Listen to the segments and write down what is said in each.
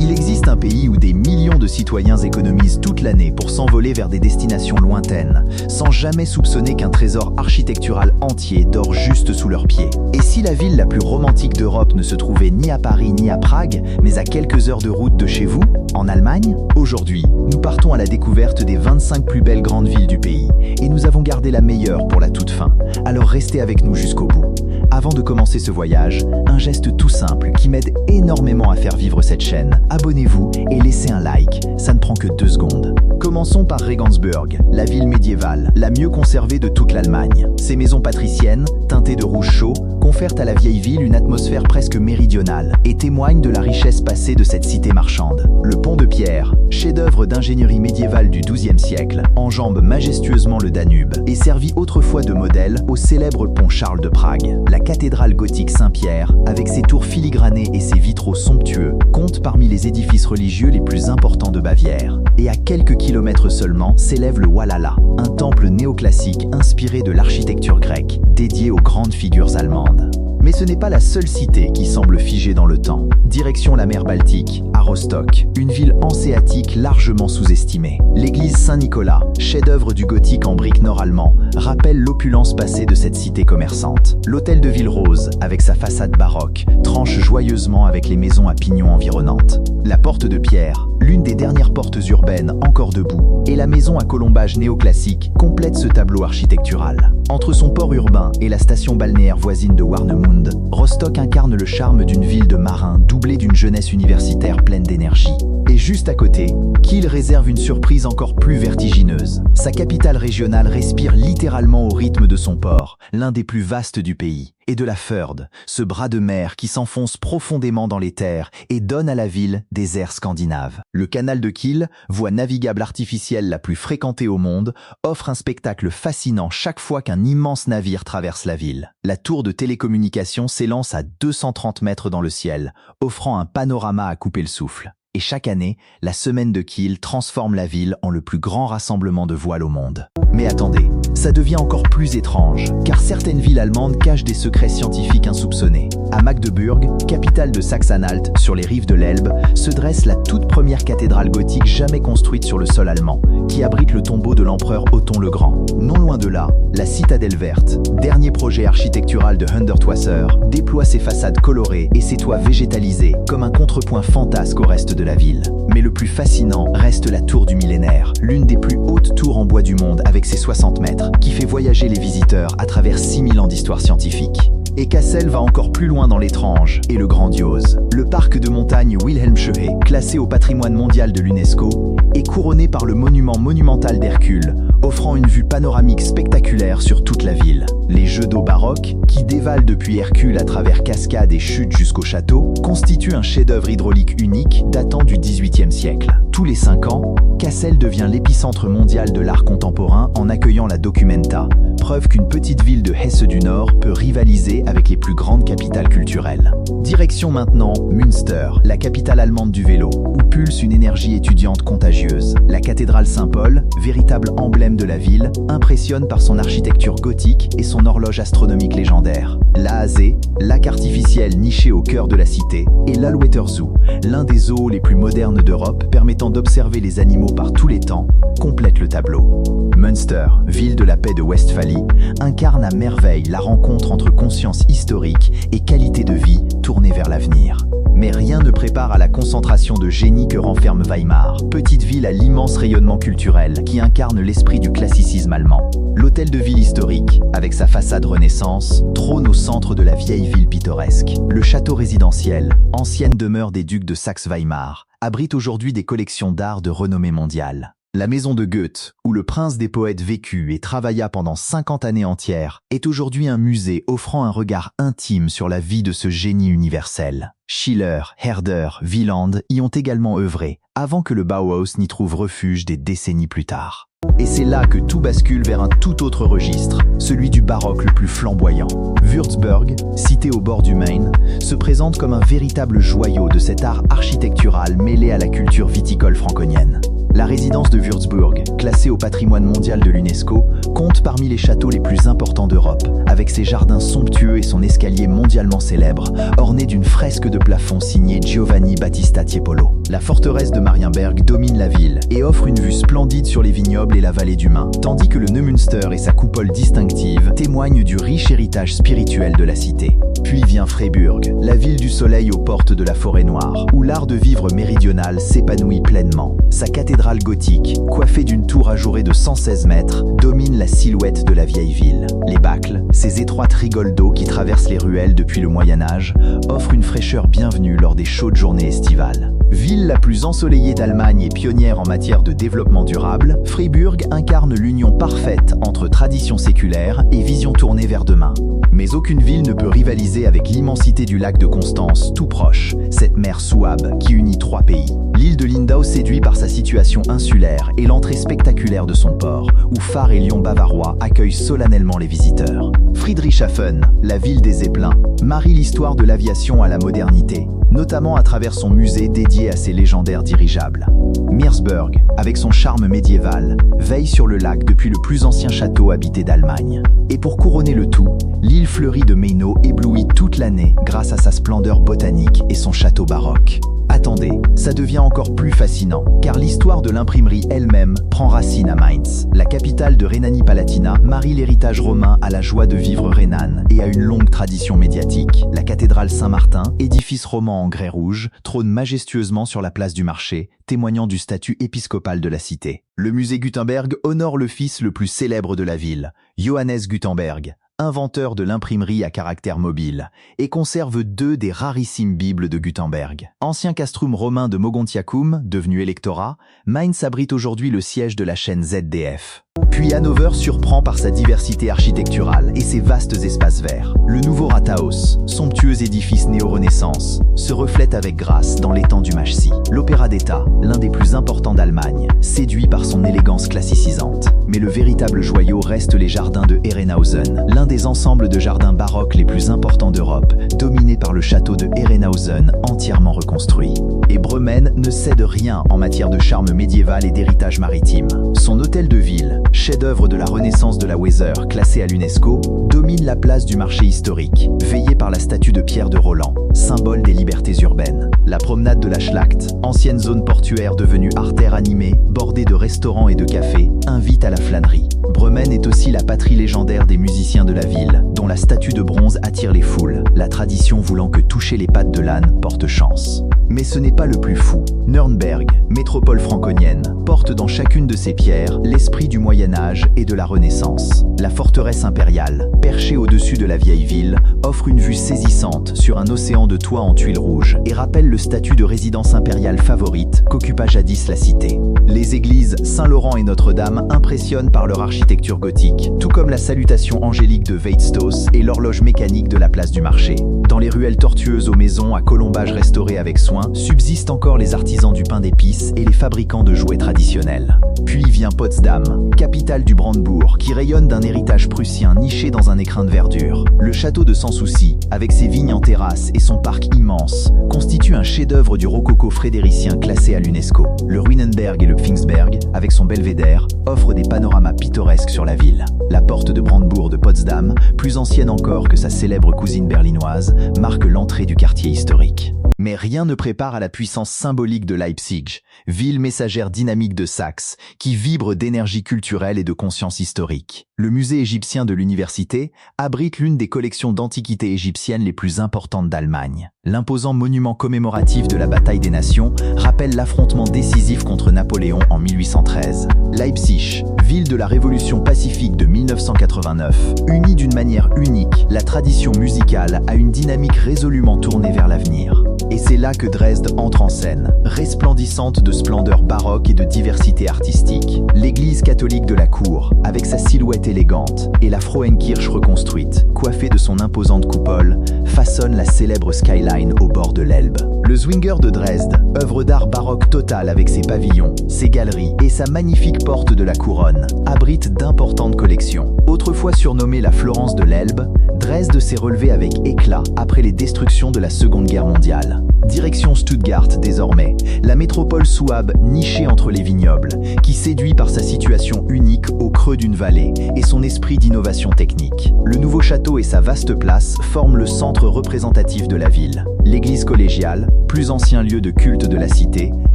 Il existe un pays où des millions de citoyens économisent toute l'année pour s'envoler vers des destinations lointaines, sans jamais soupçonner qu'un trésor architectural entier dort juste sous leurs pieds. Et si la ville la plus romantique d'Europe ne se trouvait ni à Paris ni à Prague, mais à quelques heures de route de chez vous, en Allemagne? Aujourd'hui, nous partons à la découverte des 25 plus belles grandes villes du pays, et nous avons gardé la meilleure pour la toute fin. Alors restez avec nous jusqu'au bout. Avant de commencer ce voyage, un geste tout simple qui m'aide énormément à faire vivre cette chaîne. Abonnez-vous et laissez un like, ça ne prend que 2 secondes. Commençons par Regensburg, la ville médiévale, la mieux conservée de toute l'Allemagne. Ses maisons patriciennes, teintées de rouge chaud, confèrent à la vieille ville une atmosphère presque méridionale et témoignent de la richesse passée de cette cité marchande. Le pont de pierre, chef-d'œuvre d'ingénierie médiévale du XIIe siècle, enjambe majestueusement le Danube et servit autrefois de modèle au célèbre pont Charles de Prague. La cathédrale gothique Saint-Pierre, avec ses tours filigranées et ses vitraux somptueux, compte parmi les édifices religieux les plus importants de Bavière. Et à quelques kilomètres seulement s'élève le Walhalla, un temple néoclassique inspiré de l'architecture grecque, dédié aux grandes figures allemandes. Mais ce n'est pas la seule cité qui semble figée dans le temps. Direction la mer Baltique, à Rostock, une ville hanséatique largement sous-estimée. L'église Saint-Nicolas, chef-d'œuvre du gothique en briques nord-allemand, rappelle l'opulence passée de cette cité commerçante. L'hôtel de ville rose, avec sa façade baroque, tranche joyeusement avec les maisons à pignons environnantes. La porte de pierre, l'une des dernières portes urbaines encore debout, et la maison à colombage néoclassique complètent ce tableau architectural. Entre son port urbain et la station balnéaire voisine de Warnemünde, Rostock incarne le charme d'une ville de marins doublée d'une jeunesse universitaire pleine d'énergie. Et juste à côté, Kiel réserve une surprise encore plus vertigineuse. Sa capitale régionale respire littéralement au rythme de son port, l'un des plus vastes du pays, et de la Förde, ce bras de mer qui s'enfonce profondément dans les terres et donne à la ville des airs scandinaves. Le canal de Kiel, voie navigable artificielle la plus fréquentée au monde, offre un spectacle fascinant chaque fois qu'un immense navire traverse la ville. La tour de télécommunication s'élance à 230 mètres dans le ciel, offrant un panorama à couper le souffle. Et chaque année, la semaine de Kiel transforme la ville en le plus grand rassemblement de voile au monde. Mais attendez, ça devient encore plus étrange, car certaines villes allemandes cachent des secrets scientifiques insoupçonnés. À Magdebourg, capitale de Saxe-Anhalt, sur les rives de l'Elbe, se dresse la toute première cathédrale gothique jamais construite sur le sol allemand, qui abrite le tombeau de l'empereur Othon le Grand. Non loin de là, la Citadelle verte, dernier projet architectural de Hundertwasser, déploie ses façades colorées et ses toits végétalisés comme un contrepoint fantasque au reste de la ville. Mais le plus fascinant reste la tour du millénaire, l'une des plus hautes tours en bois du monde avec ses 60 mètres, qui fait voyager les visiteurs à travers 6000 ans d'histoire scientifique. Et Kassel va encore plus loin dans l'étrange et le grandiose. Le parc de montagne Wilhelmshöhe, classé au patrimoine mondial de l'UNESCO, est couronné par le monument monumental d'Hercule, offrant une vue panoramique spectaculaire sur toute la ville. Les jeux d'eau baroques, qui dévalent depuis Hercule à travers cascades et chutes jusqu'au château, constituent un chef-d'œuvre hydraulique unique datant du XVIIIe siècle. Tous les 5 ans, Kassel devient l'épicentre mondial de l'art contemporain en accueillant la Documenta, preuve qu'une petite ville de Hesse du Nord peut rivaliser avec les plus grandes capitales culturelles. Direction maintenant Münster, la capitale allemande du vélo, où pulse une énergie étudiante contagieuse. La cathédrale Saint-Paul, véritable emblème de la ville, impressionne par son architecture gothique et son horloge astronomique légendaire. L'AAZ, lac artificiel niché au cœur de la cité, et l'Alwetter Zoo, l'un des zoos les plus modernes d'Europe permettant d'observer les animaux par tous les temps, complète le tableau. Münster, ville de la paix de Westphalie, incarne à merveille la rencontre entre conscience historique et qualité de vie tournée vers l'avenir. Mais rien ne prépare à la concentration de génie que renferme Weimar, petite ville à l'immense rayonnement culturel qui incarne l'esprit du classicisme allemand. L'hôtel de ville historique, avec sa façade Renaissance, trône au centre de la vieille ville pittoresque. Le château résidentiel, ancienne demeure des ducs de Saxe-Weimar, abrite aujourd'hui des collections d'art de renommée mondiale. La maison de Goethe, où le prince des poètes vécut et travailla pendant 50 années entières, est aujourd'hui un musée offrant un regard intime sur la vie de ce génie universel. Schiller, Herder, Wieland y ont également œuvré, avant que le Bauhaus n'y trouve refuge des décennies plus tard. Et c'est là que tout bascule vers un tout autre registre, celui du baroque le plus flamboyant. Würzburg, cité au bord du Main, se présente comme un véritable joyau de cet art architectural mêlé à la culture viticole franconienne. La résidence de Würzburg, classée au patrimoine mondial de l'UNESCO, compte parmi les châteaux les plus importants d'Europe, avec ses jardins somptueux et son escalier mondialement célèbre, orné d'une fresque de plafond signée Giovanni Battista Tiepolo. La forteresse de Marienberg domine la ville et offre une vue splendide sur les vignobles et la vallée du Main, tandis que le Neumünster et sa coupole distinctive témoignent du riche héritage spirituel de la cité. Puis vient Freiburg, la ville du soleil aux portes de la forêt noire, où l'art de vivre méridional s'épanouit pleinement. Sa cathédrale gothique, coiffée d'une tour ajourée de 116 mètres, domine la silhouette de la vieille ville. Les Bacles, ces étroites rigoles d'eau qui traversent les ruelles depuis le Moyen-Âge, offrent une fraîcheur bienvenue lors des chaudes journées estivales. Ville la plus ensoleillée d'Allemagne et pionnière en matière de développement durable, Freiburg incarne l'union parfaite entre tradition séculaire et vision tournée vers demain. Mais aucune ville ne peut rivaliser avec l'immensité du lac de Constance, tout proche, cette mer Souabe qui unit 3 pays. L'île de Lindau séduit par sa situation insulaire et l'entrée spectaculaire de son port, où phares et lions bavarois accueillent solennellement les visiteurs. Friedrichshafen, la ville des Zeppelins, marie l'histoire de l'aviation à la modernité, notamment à travers son musée dédié à ses légendaires dirigeables. Meersburg, avec son charme médiéval, veille sur le lac depuis le plus ancien château habité d'Allemagne. Et pour couronner le tout, l'île fleurie de Mainau éblouit toute l'année grâce à sa splendeur botanique et son château baroque. Attendez, ça devient encore plus fascinant, car l'histoire de l'imprimerie elle-même prend racine à Mainz. La capitale de Rhénanie-Palatinat marie l'héritage romain à la joie de vivre rhénane et à une longue tradition médiatique. La cathédrale Saint-Martin, édifice roman en grès rouge, trône majestueusement sur la place du marché, témoignant du statut épiscopal de la cité. Le musée Gutenberg honore le fils le plus célèbre de la ville, Johannes Gutenberg, inventeur de l'imprimerie à caractère mobile, et conserve 2 des rarissimes Bibles de Gutenberg. Ancien castrum romain de Mogontiacum, devenu électorat, Mainz abrite aujourd'hui le siège de la chaîne ZDF. Puis Hanovre surprend par sa diversité architecturale et ses vastes espaces verts. Le nouveau Rathaus, somptueux édifice néo-renaissance, se reflète avec grâce dans l'étang du Maschsee. L'Opéra d'État, l'un des plus importants d'Allemagne, séduit par son élégance classicisante. Mais le véritable joyau reste les jardins de Herrenhausen, l'un des ensembles de jardins baroques les plus importants d'Europe, dominé par le château de Herrenhausen, entièrement reconstruit. Et Bremen ne cède rien en matière de charme médiéval et d'héritage maritime. Son hôtel de ville, chef-d'œuvre de la Renaissance de la Weser, classé à l'UNESCO, domine la place du marché historique, veillé par la statue de Pierre de Roland, symbole des libertés urbaines. La promenade de la Schlacht, ancienne zone portuaire devenue artère animée, bordée de restaurants et de cafés, invite à la flânerie. Bremen est aussi la patrie légendaire des musiciens de la ville, dont la statue de bronze attire les foules, la tradition voulant que toucher les pattes de l'âne porte chance. Mais ce n'est pas le plus fou. Nürnberg, métropole franconienne, porte dans chacune de ses pierres l'esprit du Moyen-Âge et de la Renaissance. La forteresse impériale, perchée au-dessus de la vieille ville, offre une vue saisissante sur un océan de toits en tuiles rouges et rappelle le statut de résidence impériale favorite qu'occupa jadis la cité. Les églises Saint-Laurent et Notre-Dame impressionnent par leur architecture gothique, tout comme la salutation angélique de Weidstoß et l'horloge mécanique de la place du marché. Dans les ruelles tortueuses aux maisons à colombages restaurés avec soin, subsistent encore les artisans du pain d'épices et les fabricants de jouets traditionnels. Puis vient Potsdam, capitale du Brandebourg, qui rayonne d'un héritage prussien niché dans un écrin de verdure. Le château de Sans Souci, avec ses vignes en terrasse et son parc immense, constitue un chef-d'œuvre du rococo frédéricien classé à l'UNESCO. Le Ruinenberg et le Pfingstberg, avec son belvédère, offrent des panoramas pittoresques sur la ville. La porte de Brandebourg de Potsdam, plus ancienne encore que sa célèbre cousine berlinoise, marque l'entrée du quartier historique. Mais rien ne prépare à la puissance symbolique de Leipzig, ville messagère dynamique de Saxe, qui vibre d'énergie culturelle et de conscience historique. Le musée égyptien de l'université abrite l'une des collections d'antiquités égyptiennes les plus importantes d'Allemagne. L'imposant monument commémoratif de la bataille des nations rappelle l'affrontement décisif contre Napoléon en 1813. Leipzig, ville de la révolution pacifique de 1989, unit d'une manière unique la tradition musicale à une dynamique résolument tournée vers l'avenir. Et c'est là que Dresde entre en scène, resplendissante de splendeur baroque et de diversité artistique. L'église catholique de la cour, avec sa silhouette élégante, et la Frauenkirche reconstruite, coiffée de son imposante coupole, façonne la célèbre skyline au bord de l'Elbe. Le Zwinger de Dresde, œuvre d'art baroque totale avec ses pavillons, ses galeries et sa magnifique porte de la couronne, abrite d'importantes collections. Autrefois surnommée la Florence de l'Elbe, Dresde s'est relevée avec éclat après les destructions de la Seconde Guerre mondiale. Direction Stuttgart désormais, la métropole souabe nichée entre les vignobles, qui séduit par sa situation unique au creux d'une vallée et son esprit d'innovation technique. Le nouveau château et sa vaste place forment le centre représentatif de la ville. L'église collégiale, plus ancien lieu de culte de la cité,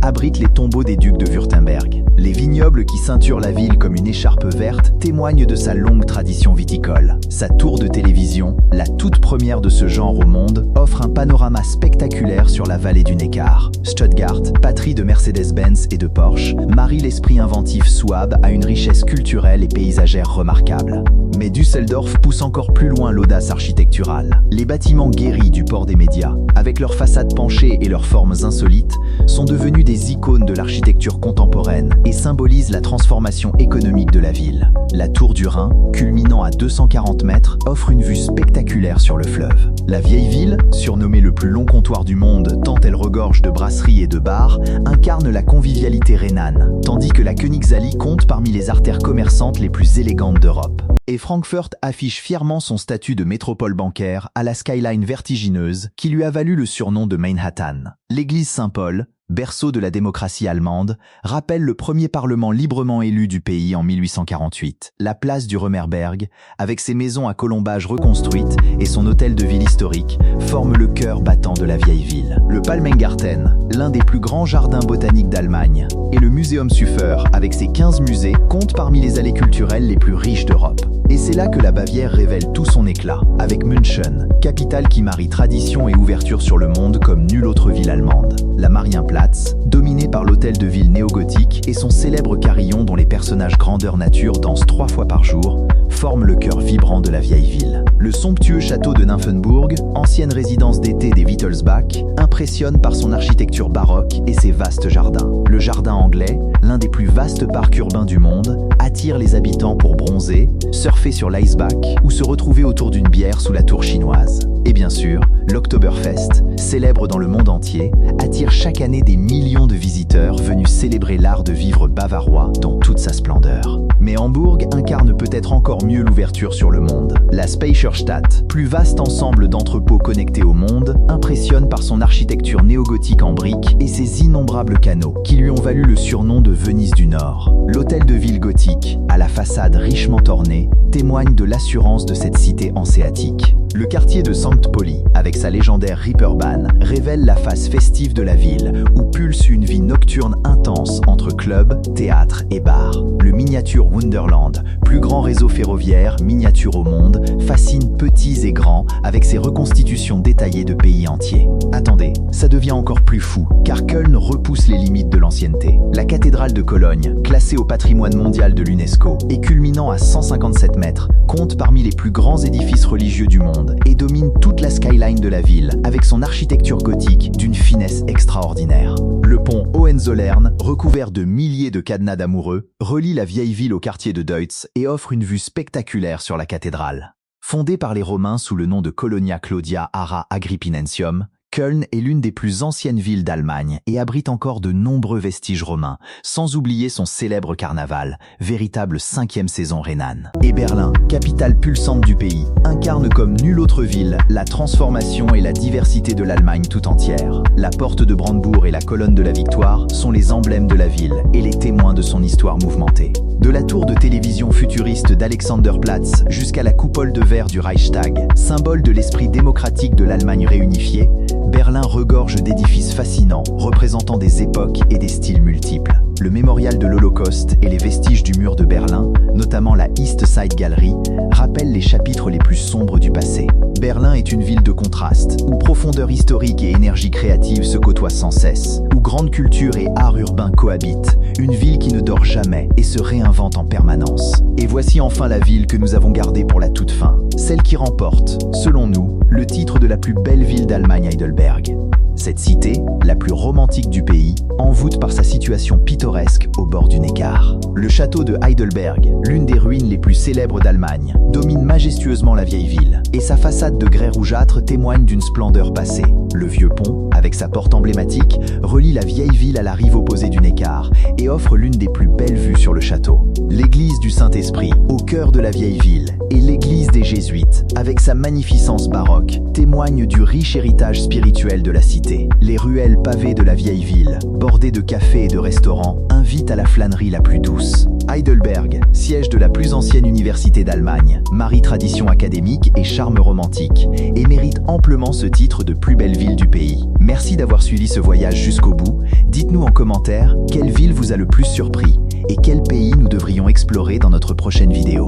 abrite les tombeaux des ducs de Wurtemberg. Les vignobles qui ceinturent la ville comme une écharpe verte témoignent de sa longue tradition viticole. Sa tour de télévision, la toute première de ce genre au monde, offre un panorama spectaculaire sur la vallée du Neckar. Stuttgart, patrie de Mercedes-Benz et de Porsche, marie l'esprit inventif souabe à une richesse culturelle et paysagère remarquable. Mais Düsseldorf pousse encore plus loin l'audace architecturale. Les bâtiments guéris du port des médias, avec leurs façades penchées et leurs formes insolites, sont devenus des icônes de l'architecture contemporaine et symbolisent la transformation économique de la ville. La tour du Rhin, culminant à 240 mètres, offre une vue spectaculaire sur le fleuve. La vieille ville, surnommée le plus long comptoir du monde tant elle regorge de brasseries et de bars, incarne la convivialité rhénane, tandis que la Königsallee compte parmi les artères commerçantes les plus élégantes d'Europe. Et Francfort affiche fièrement son statut de métropole bancaire à la skyline vertigineuse qui lui a valu le surnom de Manhattan. L'église Saint-Paul, berceau de la démocratie allemande, rappelle le premier parlement librement élu du pays en 1848. La place du Römerberg, avec ses maisons à colombages reconstruites et son hôtel de ville historique, forme le cœur battant de la vieille ville. Le Palmengarten, l'un des plus grands jardins botaniques d'Allemagne, et le Museum Süffer, avec ses 15 musées, compte parmi les allées culturelles les plus riches d'Europe. Et c'est là que la Bavière révèle tout son éclat, avec München, capitale qui marie tradition et ouverture sur le monde comme nulle autre ville allemande. La Marienplatz, dominée par l'hôtel de ville néo-gothique et son célèbre carillon dont les personnages grandeur nature dansent 3 fois par jour, forment le cœur vibrant de la vieille ville. Le somptueux château de Nymphenburg, ancienne résidence d'été des Wittelsbach, impressionne par son architecture baroque et ses vastes jardins. Le jardin anglais, l'un des plus vastes parcs urbains du monde, attire les habitants pour bronzer, surfer sur l'Eisbach ou se retrouver autour d'une bière sous la tour chinoise. Et bien sûr, l'Oktoberfest, célèbre dans le monde entier, attire chaque année des millions de visiteurs venus célébrer l'art de vivre bavarois dans toute sa splendeur. Mais Hambourg incarne peut-être encore mieux l'ouverture sur le monde. La Speicherstadt, plus vaste ensemble d'entrepôts connectés au monde, impressionne par son architecture néo-gothique en briques et ses innombrables canaux, qui lui ont valu le surnom de Venise du Nord. L'hôtel de ville gothique, à la façade richement ornée, témoigne de l'assurance de cette cité hanséatique. Le quartier de St. Pauli, avec sa légendaire Reeperbahn, révèle la face festive de la ville, où pulse une vie nocturne intense entre clubs, théâtres et bars. Le miniature Wunderland, plus grand réseau ferroviaire miniature au monde, fascine petits et grands avec ses reconstitutions détaillées de pays entiers. Attendez, ça devient encore plus fou, car Köln repousse les limites de l'ancienneté. La cathédrale de Cologne, classée au patrimoine mondial de l'UNESCO et culminant à 157 mètres, compte parmi les plus grands édifices religieux du monde et domine toute la skyline de la ville avec son architecture gothique d'une finesse extraordinaire. Le pont Hohenzollern, recouvert de milliers de cadenas d'amoureux, relie la vieille ville au quartier de Deutz et offre une vue spectaculaire sur la cathédrale. Fondée par les Romains sous le nom de Colonia Claudia Ara Agrippinensium, Köln est l'une des plus anciennes villes d'Allemagne et abrite encore de nombreux vestiges romains, sans oublier son célèbre carnaval, véritable 5e saison rhénane. Et Berlin, capitale pulsante du pays, incarne comme nulle autre ville la transformation et la diversité de l'Allemagne tout entière. La porte de Brandebourg et la colonne de la Victoire sont les emblèmes de la ville et les témoins de son histoire mouvementée. De la tour de télévision futuriste d'Alexanderplatz jusqu'à la coupole de verre du Reichstag, symbole de l'esprit démocratique de l'Allemagne réunifiée, Berlin regorge d'édifices fascinants, représentant des époques et des styles multiples. Le mémorial de l'Holocauste et les vestiges du mur de Berlin, notamment la East Side Gallery, rappellent les chapitres les plus sombres du passé. Berlin est une ville de contraste, où profondeur historique et énergie créative se côtoient sans cesse, où grande culture et art urbain cohabitent, une ville qui ne dort jamais et se réinvente en permanence. Et voici enfin la ville que nous avons gardée pour la toute fin, celle qui remporte, selon nous, le titre de la plus belle ville d'Allemagne, Heidelberg. Cette cité, la plus romantique du pays, envoûte par sa situation pittoresque au bord du Neckar. Le château de Heidelberg, l'une des ruines les plus célèbres d'Allemagne, domine majestueusement la vieille ville, et sa façade de grès rougeâtre témoigne d'une splendeur passée. Le vieux pont, avec sa porte emblématique, relie la vieille ville à la rive opposée du Neckar et offre l'une des plus belles vues sur le château. L'église du Saint-Esprit, au cœur de la vieille ville, et l'église des Jésuites, avec sa magnificence baroque, témoignent du riche héritage spirituel de la cité. Les ruelles pavées de la vieille ville, bordées de cafés et de restaurants, invitent à la flânerie la plus douce. Heidelberg, siège de la plus ancienne université d'Allemagne, marie tradition académique et charme romantique, et mérite amplement ce titre de plus belle ville du pays. Merci d'avoir suivi ce voyage jusqu'au bout. Dites-nous en commentaire quelle ville vous a le plus surpris et quel pays nous devrions explorer dans notre prochaine vidéo.